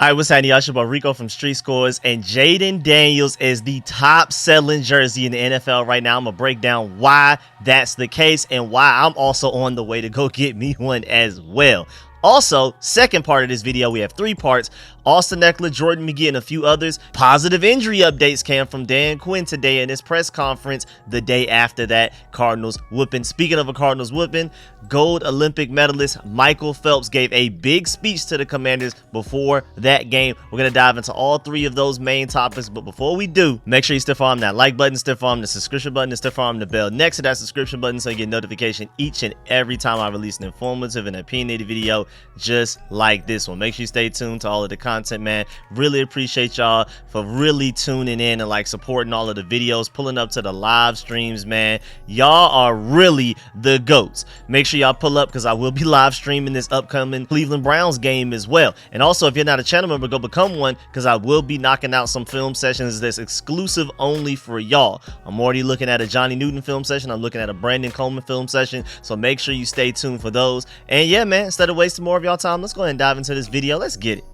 All right, what's happening, y'all? It's your boy Rico from StreetScores, and Jayden Daniels is the top-selling jersey in the NFL right now. I'm going to break down why that's the case and why I'm also on the way to go get me one as well. Also, second part of this video, we have three parts. Austin Eckler, Jordan McGee, and a few others. Positive injury updates came from Dan Quinn today in his press conference the day after that Cardinals whooping. Speaking of a Cardinals whooping, gold Olympic medalist Michael Phelps gave a big speech to the Commanders before that game. We're going to dive into all three of those main topics, but before we do, make sure you stiff arm that like button, stiff arm the subscription button, and stiff arm the bell next to that subscription button so you get notification each and every time I release an informative and opinionated video just like this one. Make sure you stay tuned to all of the content, man. Really appreciate y'all for really tuning in and like supporting all of the videos, pulling up to the live streams, man. Y'all are really the GOATs. Make sure y'all pull up because I will be live streaming this upcoming Cleveland Browns game as well. And also, if you're not a channel member, go become one because I will be knocking out some film sessions that's exclusive only for y'all. I'm already looking at a Johnny Newton film session. I'm looking at a Brandon Coleman film session. So make sure you stay tuned for those. And yeah, man, instead of wasting more of y'all time, let's go ahead and dive into this video. Let's get it.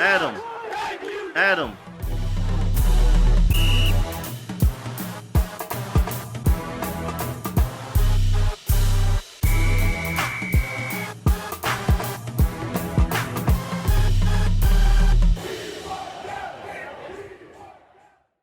Adam.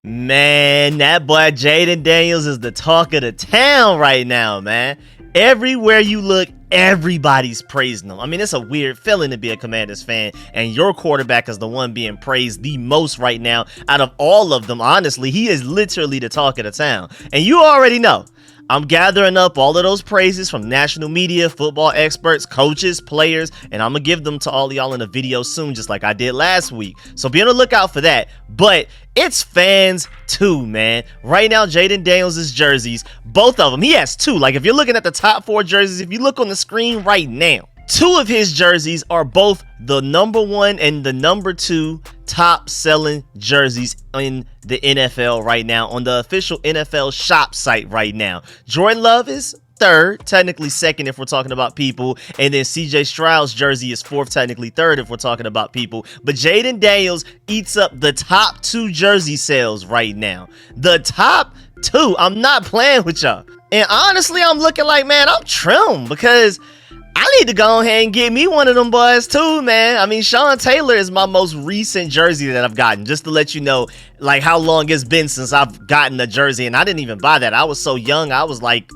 Man, that boy Jayden Daniels is the talk of the town right now, man. Everywhere you look, everybody's praising him. I mean, it's a weird feeling to be a Commanders fan, and your quarterback is the one being praised the most right now out of all of them. Honestly, he is literally the talk of the town. And you already know, I'm gathering up all of those praises from national media, football experts, coaches, players, and I'm going to give them to all of y'all in a video soon, just like I did last week. So be on the lookout for that. But it's fans too, man. Right now, Jayden Daniels' jerseys, both of them, he has two. Like if you're looking at the top four jerseys, if you look on the screen right now, two of his jerseys are both the #1 and the #2 top selling jerseys in the NFL right now on the official NFL shop site right now. Jordan Love is third, technically second if we're talking about people, and then CJ Stroud's jersey is fourth, technically third if we're talking about people. But Jayden Daniels eats up the top two jersey sales right now. The top two. I'm not playing with y'all. And honestly, I'm looking like, man, I'm trimmed because I need to go ahead and get me one of them boys too, man. I mean, Sean Taylor is my most recent jersey that I've gotten, just to let you know like how long it's been since I've gotten a jersey. And I didn't even buy that. I was so young. I was like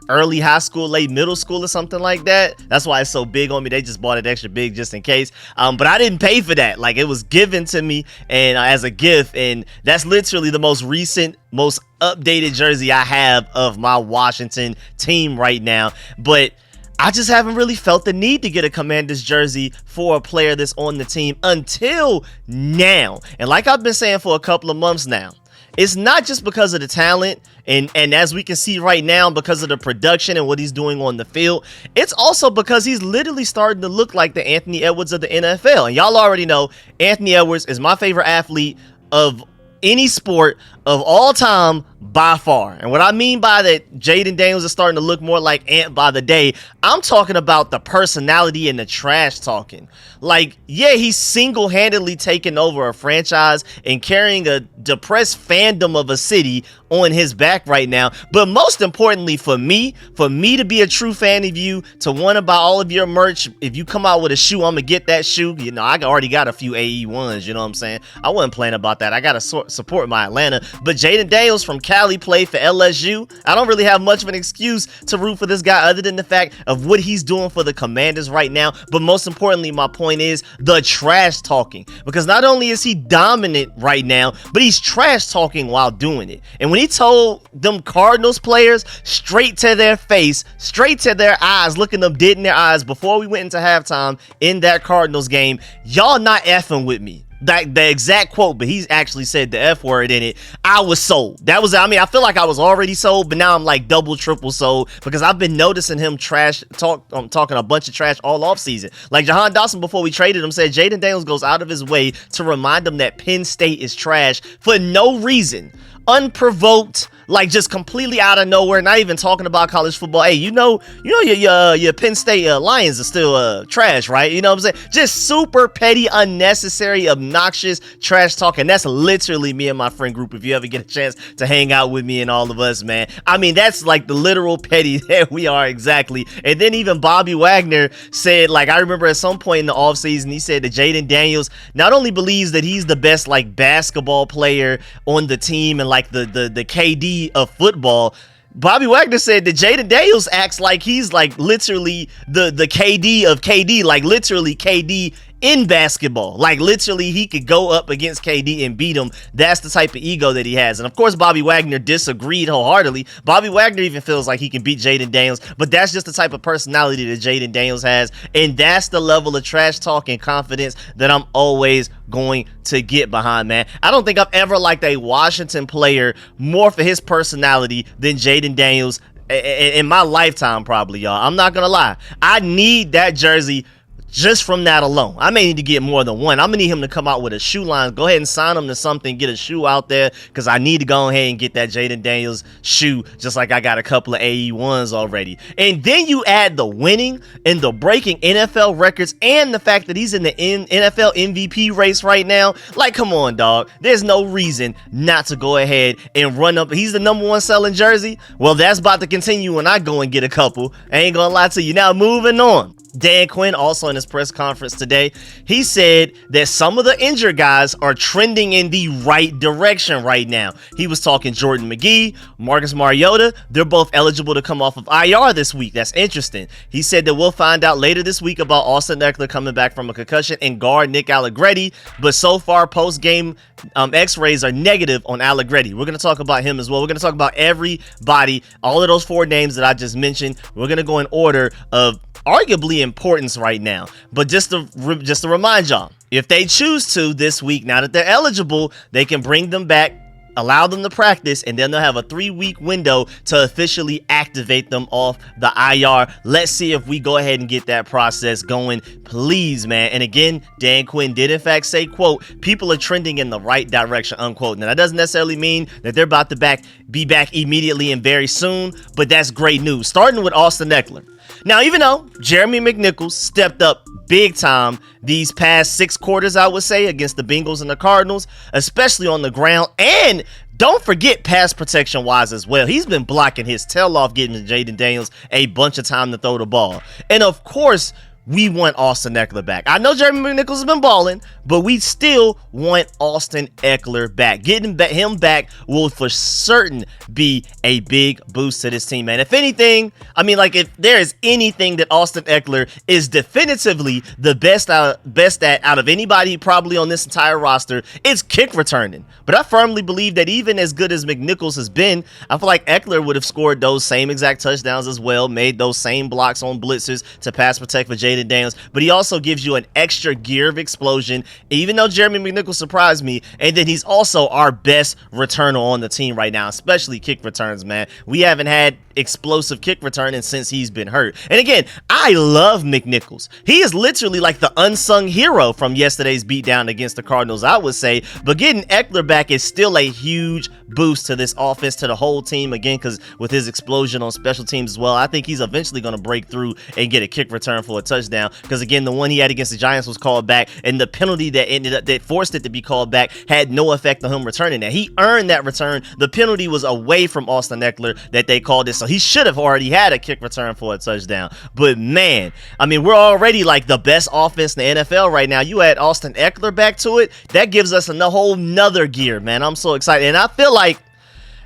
early high school, late middle school or something like that. That's why it's so big on me. They just bought it extra big just in case. But I didn't pay for that. Like it was given to me and as a gift. And that's literally the most recent, most updated jersey I have of my Washington team right now. But I just haven't really felt the need to get a Commanders jersey for a player that's on the team until now. And like I've been saying for a couple of months now, it's not just because of the talent and as we can see right now, because of the production and what he's doing on the field. It's also because he's literally starting to look like the Anthony Edwards of the NFL. And y'all already know Anthony Edwards is my favorite athlete of any sport of all time by far. And what I mean by that, Jayden Daniels is starting to look more like Ant by the day. I'm talking about the personality and the trash talking. Like, yeah, he's single-handedly taking over a franchise and carrying a depressed fandom of a city on his back right now. But most importantly for me to be a true fan of you, to want to buy all of your merch, if you come out with a shoe, I'm gonna get that shoe. You know, I already got a few AE1s, you know what I'm saying? I wasn't playing about that. I gotta support my Atlanta. But Jayden Daniels from Cali played for LSU. I don't really have much of an excuse to root for this guy other than the fact of what he's doing for the Commanders right now. But most importantly, my point is the trash talking, because not only is he dominant right now, but he's trash talking while doing it. And when he told them Cardinals players straight to their face, straight to their eyes, looking them dead in their eyes before we went into halftime in that Cardinals game, y'all not effing with me. The exact quote, but he's actually said the F word in it. I was sold. That was, I mean, I feel like I was already sold, but now I'm like double, triple sold because I've been noticing him talking a bunch of trash all off season. Like Jahan Dawson, before we traded him, said Jayden Daniels goes out of his way to remind him that Penn State is trash for no reason unprovoked, like just completely out of nowhere, not even talking about college football. Hey, you know your Penn State Lions are still trash, right? You know what I'm saying? Just super petty, unnecessary, obnoxious trash talk. And that's literally me and my friend group. If you ever get a chance to hang out with me and all of us, man. I mean, that's like the literal petty that we are, exactly. And then even Bobby Wagner said, like, I remember at some point in the offseason, he said that Jayden Daniels not only believes that he's the best like basketball player on the team and like the KD of football. Bobby Wagner said that Jayden Daniels acts like he's like literally the KD of KD, like literally KD in basketball. Like literally he could go up against KD and beat him. That's the type of ego that he has. And of course Bobby Wagner disagreed wholeheartedly. Bobby Wagner even feels like he can beat Jayden Daniels, but that's just the type of personality that Jayden Daniels has, and that's the level of trash talk and confidence that I'm always going to get behind, man. I don't think I've ever liked a Washington player more for his personality than Jayden Daniels in my lifetime, probably, y'all. I'm not gonna lie. I need that jersey just from that alone. I may need to get more than one. I'm gonna need him to come out with a shoe line. Go ahead and sign him to something, get a shoe out there, because I need to go ahead and get that Jayden Daniels shoe, just like I got a couple of AE1s already. And then you add the winning and the breaking NFL records and the fact that he's in the NFL MVP race right now. Like, come on, dog. There's no reason not to go ahead and run up. He's the #1 selling jersey. Well, that's about to continue when I go and get a couple. I ain't gonna lie to you. Now, moving on. Dan Quinn, also in his press conference today, he said that some of the injured guys are trending in the right direction right now. He was talking Jordan McGee, Marcus Mariota. They're both eligible to come off of IR this week. That's interesting. He said that we'll find out later this week about Austin Eckler coming back from a concussion and guard Nick Allegretti, but so far post-game x-rays are negative on Allegretti. We're going to talk about him as well. We're going to talk about everybody, all of those 4 names that I just mentioned. We're going to go in order of arguably importance right now. But just to remind y'all, if they choose to this week, now that they're eligible, they can bring them back, allow them to practice, and then they'll have a 3-week window to officially activate them off the IR. Let's see if we go ahead and get that process going, please, man. And again, Dan Quinn did in fact say, quote, people are trending in the right direction, unquote. Now that doesn't necessarily mean that they're about to be back immediately and very soon, but that's great news. Starting with Austin Eckler. Now, even though Jeremy McNichols stepped up big time these past 6 quarters, I would say, against the Bengals and the Cardinals, especially on the ground, and don't forget pass protection wise as well. He's been blocking his tail off, getting Jayden Daniels a bunch of time to throw the ball. And of course, we want Austin Eckler back. I know Jeremy McNichols has been balling, but we still want Austin Eckler back. Getting him back will for certain be a big boost to this team, man. If anything, I mean, like, if there is anything that Austin Eckler is definitively the best at out of anybody probably on this entire roster, it's kick returning. But I firmly believe that even as good as McNichols has been, I feel like Eckler would have scored those same exact touchdowns as well, made those same blocks on blitzers to pass protect for Jayden Daniels, but he also gives you an extra gear of explosion, even though Jeremy McNichols surprised me. And then he's also our best returner on the team right now, especially kick returns, man. We haven't had explosive kick returning since he's been hurt. And again, I love McNichols. He is literally like the unsung hero from yesterday's beatdown against the Cardinals, I would say. But getting Eckler back is still a huge boost to this offense, to the whole team, again, because with his explosion on special teams as well, I think he's eventually going to break through and get a kick return for a touchdown. Because again, the one he had against the Giants was called back, and the penalty that forced it to be called back had no effect on him returning that. He earned that return. The penalty was away from Austin Eckler that they called it, so he should have already had a kick return for a touchdown. But man, I mean, we're already like the best offense in the NFL right now. You add Austin Eckler back to it, that gives us a whole nother gear, man. I'm so excited, and I feel like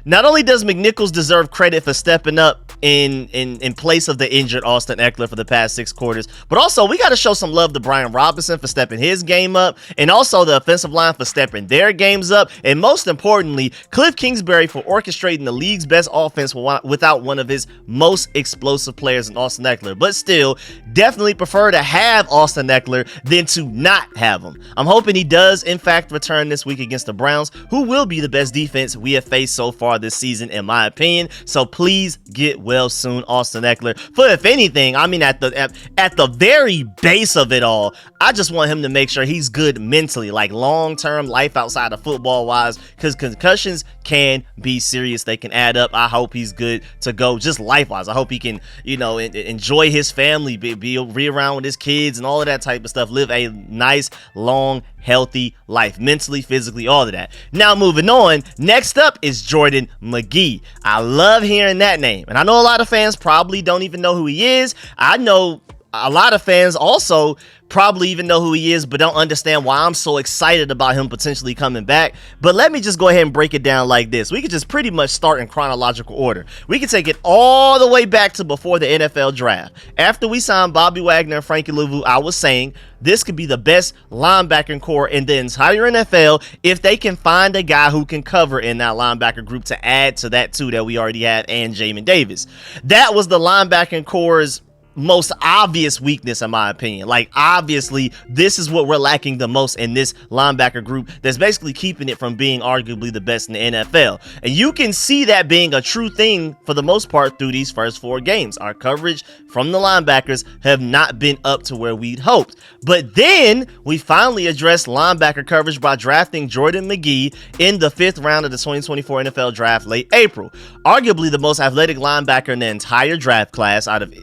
not only does McNichols deserve credit for stepping up in place of the injured Austin Eckler for the past 6 quarters, but also we got to show some love to Brian Robinson for stepping his game up, and also the offensive line for stepping their games up, and most importantly, Cliff Kingsbury for orchestrating the league's best offense without one of his most explosive players in Austin Eckler. But still, definitely prefer to have Austin Eckler than to not have him. I'm hoping he does in fact return this week against the Browns, who will be the best defense we have faced so far this season, in my opinion. So please get well soon, Austin Eckler. For if anything, I mean, at the very base of it all, I just want him to make sure he's good mentally, like long-term life outside of football wise, because concussions can be serious. They can add up. I hope he's good to go just life wise. I hope he can, enjoy his family, be around with his kids and all of that type of stuff, live a nice, long, healthy life, mentally, physically, all of that. Now moving on, next up is Jayden McGee. I love hearing that name, and I know a lot of fans probably don't even know who he is. I know a lot of fans also probably even know who he is, but don't understand why I'm so excited about him potentially coming back. But let me just go ahead and break it down like this. We could just pretty much start in chronological order. We could take it all the way back to before the NFL draft. After we signed Bobby Wagner and Frankie Louvu, I was saying this could be the best linebacking core in the entire NFL if they can find a guy who can cover in that linebacker group to add to that two that we already had and Jamin Davis. That was the linebacking core's most obvious weakness, in my opinion. Like, obviously, this is what we're lacking the most in this linebacker group that's basically keeping it from being arguably the best in the NFL. And you can see that being a true thing for the most part through these first 4 games. Our coverage from the linebackers have not been up to where we'd hoped. But then we finally addressed linebacker coverage by drafting Jayden McGee in the 5th round of the 2024 NFL draft late April. Arguably the most athletic linebacker in the entire draft class out of,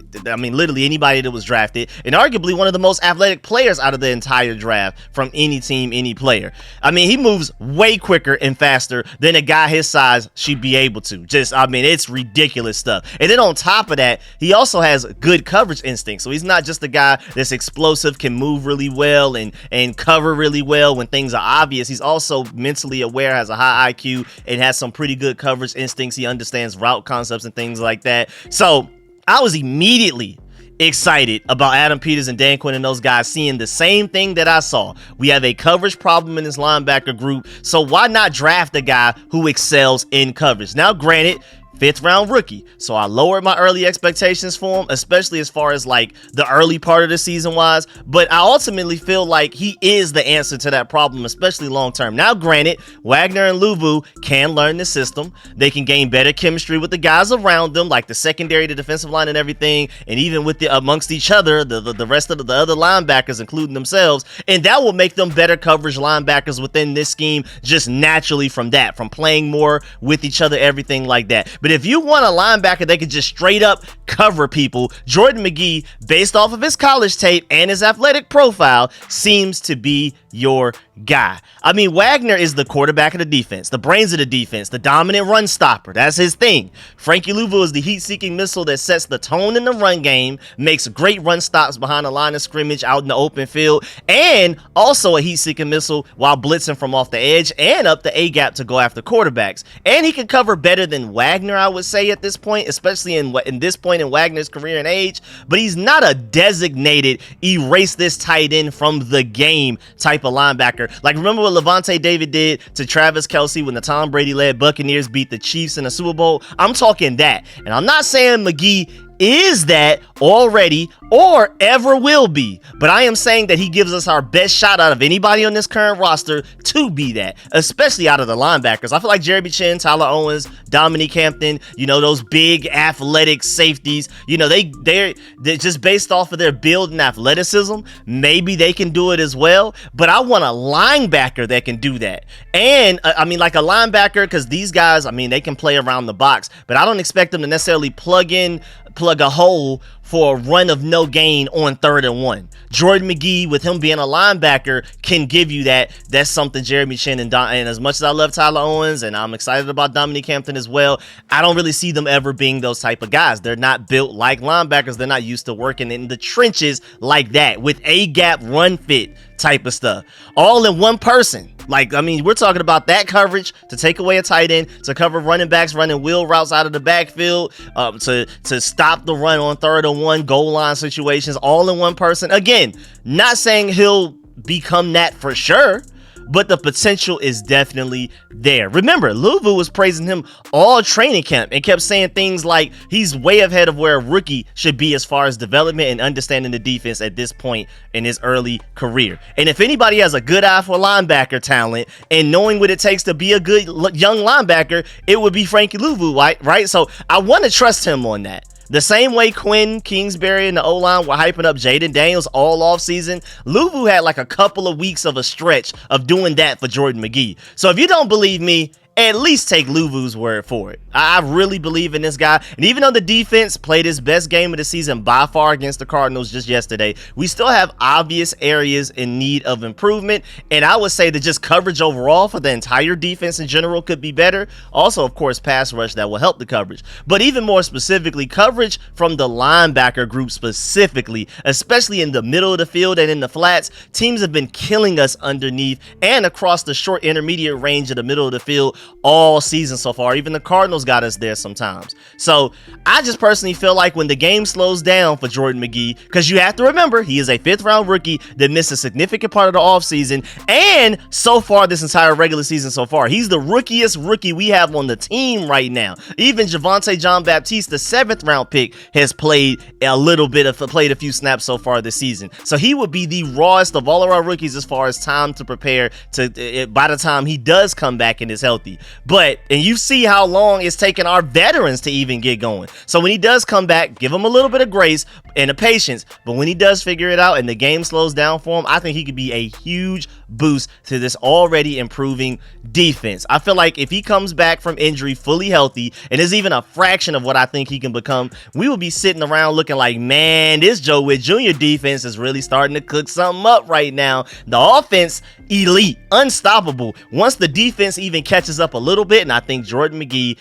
literally anybody that was drafted, and arguably one of the most athletic players out of the entire draft from any team, any player. I mean, he moves way quicker and faster than a guy his size should be able to. It's ridiculous stuff. And then on top of that, he also has good coverage instinct. So he's not just a guy that's explosive, can move really well and cover really well when things are obvious. He's also mentally aware, has a high IQ, and has some pretty good coverage instincts. He understands route concepts and things like that. So I was immediately excited about Adam Peters and Dan Quinn and those guys seeing the same thing that I saw. We have a coverage problem in this linebacker group, so why not draft a guy who excels in coverage? Now, granted, 5th round rookie, so I lowered my early expectations for him, especially as far as like the early part of the season wise, but I ultimately feel like he is the answer to that problem, especially long term. Now, granted, Wagner and Louvu can learn the system. They can gain better chemistry with the guys around them, like the secondary, the defensive line and everything, and even with amongst each other, the rest of the other linebackers, including themselves, and that will make them better coverage linebackers within this scheme just naturally from playing more with each other, everything like that. But if you want a linebacker that can just straight up cover people, Jayden McGee, based off of his college tape and his athletic profile, seems to be your guy. I mean, Wagner is the quarterback of the defense, the brains of the defense, the dominant run stopper. That's his thing. Frankie Louvu is the heat-seeking missile that sets the tone in the run game, makes great run stops behind the line of scrimmage out in the open field, and also a heat-seeking missile while blitzing from off the edge and up the A-gap to go after quarterbacks. And he can cover better than Wagner, I would say, at this point, especially in this point in Wagner's career and age, but he's not a designated erase this tight end from the game type of linebacker. Like, remember what Levante David did to Travis Kelce when the Tom Brady-led Buccaneers beat the Chiefs in the Super Bowl? I'm talking that. And I'm not saying McGee is that already or ever will be, but I am saying that he gives us our best shot out of anybody on this current roster to be that, especially out of the linebackers. I feel like Jeremy Chin, Tyler Owens, Dominique Hampton, those big athletic safeties, they're just based off of their build and athleticism. Maybe they can do it as well, but I want a linebacker that can do that. And like a linebacker, because these guys, they can play around the box, but I don't expect them to necessarily plug a hole for a run of no gain on 3rd and 1. Jayden McGee, with him being a linebacker, can give you that. That's something Jeremy Chin and as much as I love Tyler Owens and I'm excited about Dominique Hampton as well, I don't really see them ever being those type of guys. They're not built like linebackers. They're not used to working in the trenches like that with A-gap run fit type of stuff. All in one person. We're talking about that coverage to take away a tight end, to cover running backs running wheel routes out of the backfield, to stop the run on 3rd and 1, goal line situations, all in one person. Again, not saying he'll become that for sure, but the potential is definitely there. Remember, Louisville was praising him all training camp and kept saying things like he's way ahead of where a rookie should be as far as development and understanding the defense at this point in his early career. And if anybody has a good eye for linebacker talent and knowing what it takes to be a good young linebacker, it would be Frankie Louisville, right? So I want to trust him on that. The same way Quinn Kingsbury and the O-line were hyping up Jayden Daniels all off season, Louisville had like a couple of weeks of a stretch of doing that for Jordan McGee. So if you don't believe me, at least take Louisville's word for it. I really believe in this guy. And even though the defense played his best game of the season by far against the Cardinals just yesterday, we still have obvious areas in need of improvement. And I would say that just coverage overall for the entire defense in general could be better. Also, of course, pass rush that will help the coverage. But even more specifically, coverage from the linebacker group specifically, especially in the middle of the field and in the flats. Teams have been killing us underneath and across the short intermediate range of the middle of the field all season so far. Even the Cardinals got us there sometimes. So I just personally feel like when the game slows down for Jordan McGee, because you have to remember he is a 5th round rookie that missed a significant part of the offseason, and so far this entire regular season so far, he's the rookiest rookie we have on the team right now. Even Javonte Jean-Baptiste, the 7th round pick, has played a few snaps so far this season. So he would be the rawest of all of our rookies as far as time to prepare to by the time he does come back and is healthy. And you see how long it's taken our veterans to even get going. So when he does come back, give him a little bit of grace and a patience. But when he does figure it out and the game slows down for him, I think he could be a huge boost to this already improving defense. I feel like if he comes back from injury fully healthy and is even a fraction of what I think he can become, we will be sitting around looking like, man, this Joe Witt Jr. defense is really starting to cook something up right now. The offense, elite, unstoppable. Once the defense even catches up a little bit, and I think Jordan McGee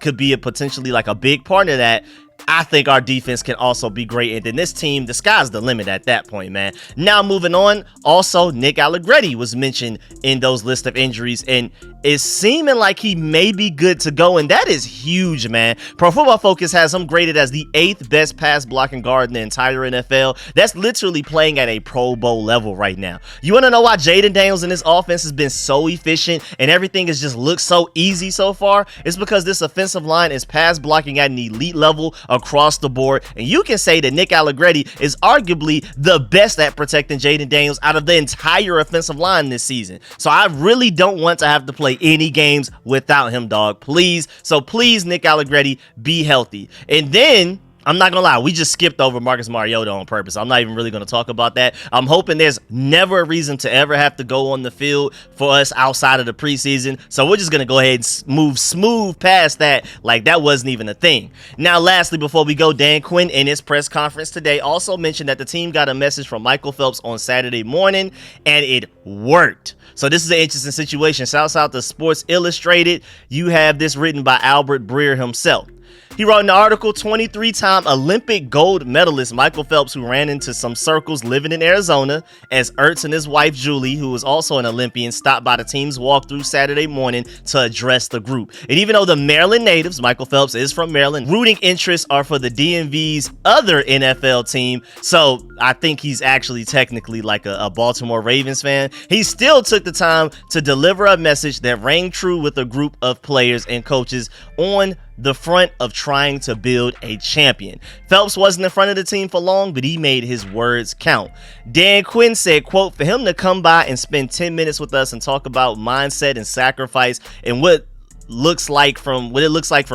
could be potentially like a big part of that, I think our defense can also be great. And then this team, the sky's the limit at that point, man. Now moving on, also Nick Allegretti was mentioned in those list of injuries, and it's seeming like he may be good to go, and that is huge, man. Pro Football Focus has him graded as the 8th best pass blocking guard in the entire NFL. That's literally playing at a Pro Bowl level right now. You want to know why Jayden Daniels and this offense has been so efficient and everything has just looked so easy so far? It's because this offensive line is pass blocking at an elite level across the board, and you can say that Nick Allegretti is arguably the best at protecting Jayden Daniels out of the entire offensive line this season. So I really don't want to have to play any games without him, dog. Please. So please, Nick Allegretti, be healthy. And then I'm not gonna lie, we just skipped over Marcus Mariota on purpose. I'm not even really gonna talk about that. I'm hoping there's never a reason to ever have to go on the field for us outside of the preseason. So we're just gonna go ahead and move smooth past that like that wasn't even a thing. Now, lastly, before we go, Dan Quinn in his press conference today also mentioned that the team got a message from Michael Phelps on Saturday morning, and it worked. So this is an interesting situation. Shouts out to Sports Illustrated. You have this written by Albert Breer himself. He wrote in the article, 23-time Olympic gold medalist Michael Phelps, who ran into some circles living in Arizona, as Ertz and his wife Julie, who was also an Olympian, stopped by the team's walkthrough Saturday morning to address the group. And even though the Maryland natives, Michael Phelps is from Maryland, rooting interests are for the DMV's other NFL team, so I think he's actually technically like a Baltimore Ravens fan, he still took the time to deliver a message that rang true with a group of players and coaches on the front of trying to build a champion. Phelps wasn't in front of the team for long, but he made his words count. Dan Quinn said, quote, "For him to come by and spend 10 minutes with us and talk about mindset and sacrifice and what it looks like from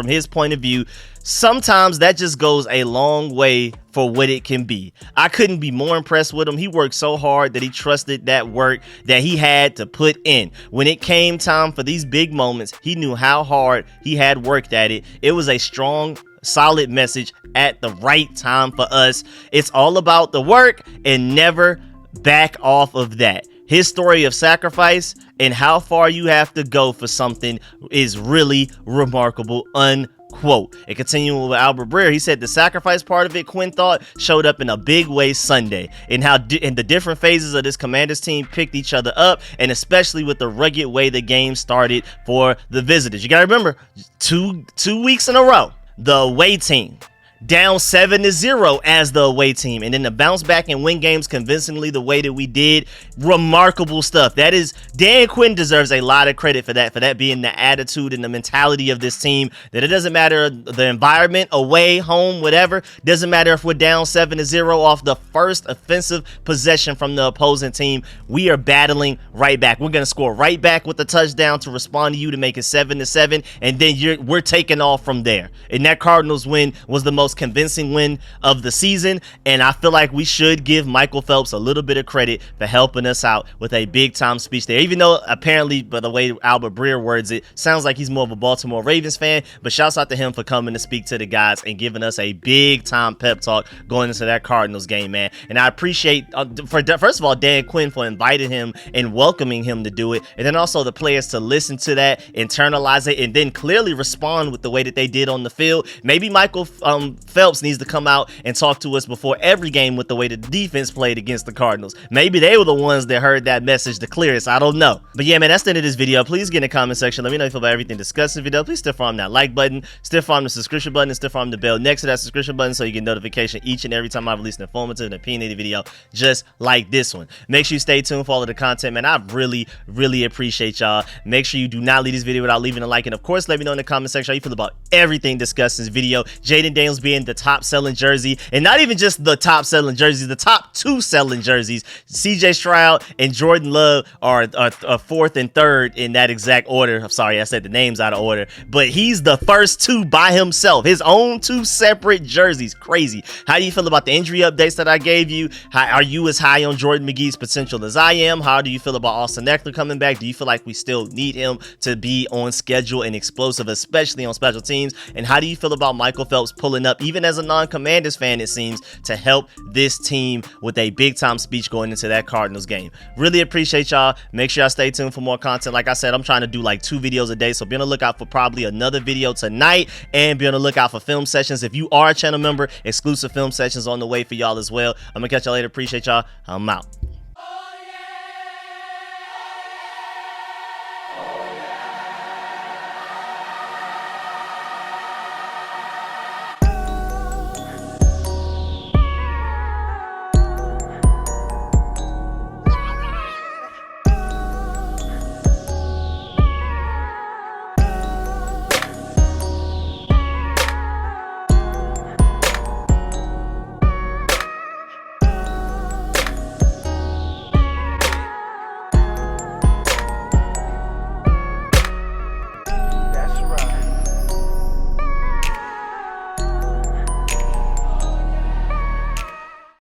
his point of view, sometimes that just goes a long way for what it can be. I couldn't be more impressed with him. He worked so hard that he trusted that work that he had to put in. When it came time for these big moments, he knew how hard he had worked at it. It was a strong, solid message at the right time for us. It's all about the work and never back off of that. His story of sacrifice and how far you have to go for something is really remarkable, unquote." And continuing with Albert Breer, he said the sacrifice part of it, Quinn thought, showed up in a big way Sunday, in how in the different phases of this Commanders team picked each other up, and especially with the rugged way the game started for the visitors. You got to remember, two weeks in a row, the away team down 7-0 as the away team, and then to bounce back and win games convincingly the way that we did. Remarkable stuff. That is, Dan Quinn deserves a lot of credit for that being the attitude and the mentality of this team, that it doesn't matter the environment, away, home, whatever. Doesn't matter if we're down 7-0 off the first offensive possession from the opposing team. We are battling right back. We're going to score right back with the touchdown to respond to you to make it 7-7, and then we're taking off from there. And that Cardinals win was the most convincing win of the season, and I feel like we should give Michael Phelps a little bit of credit for helping us out with a big time speech there, even though apparently, by the way Albert Breer words it, sounds like he's more of a Baltimore Ravens fan. But shouts out to him for coming to speak to the guys and giving us a big time pep talk going into that Cardinals game, man. And I appreciate first of all Dan Quinn for inviting him and welcoming him to do it, and then also the players to listen to that, internalize it, and then clearly respond with the way that they did on the field. Maybe Michael Phelps needs to come out and talk to us before every game with the way the defense played against the Cardinals. Maybe they were the ones that heard that message the clearest. I don't know. But yeah, man, that's the end of this video. Please get in the comment section. Let me know how you feel about everything discussed in the video. Please stiff arm that like button, stiff arm the subscription button, and stiff arm the bell next to that subscription button so you get notification each and every time I release an informative and opinionated video just like this one. Make sure you stay tuned for all of the content, man. I really appreciate y'all. Make sure you do not leave this video without leaving a like, and of course let me know in the comment section how you feel about everything discussed in this video. Jayden Daniels being the top selling jersey, and not even just the top selling jerseys, the top 2 selling jerseys. CJ Stroud and Jordan Love are 4th and 3rd in that exact order. I'm sorry, I said the names out of order, but he's the first 2 by himself, his own 2 separate jerseys. Crazy. How do you feel about the injury updates that I gave you? Are you as high on Jordan McGee's potential as I am? How do you feel about Austin Eckler coming back? Do you feel like we still need him to be on schedule and explosive, especially on special teams? And how do you feel about Michael Phelps pulling up, even as a non-Commanders fan, it seems, to help this team with a big time speech going into that Cardinals game? Really appreciate y'all. Make sure y'all stay tuned for more content. Like I said, I'm trying to do like 2 videos a day, so be on the lookout for probably another video tonight, and be on the lookout for film sessions. If you are a channel member, exclusive film sessions on the way for y'all as well. I'm gonna catch y'all later. Appreciate y'all. I'm out.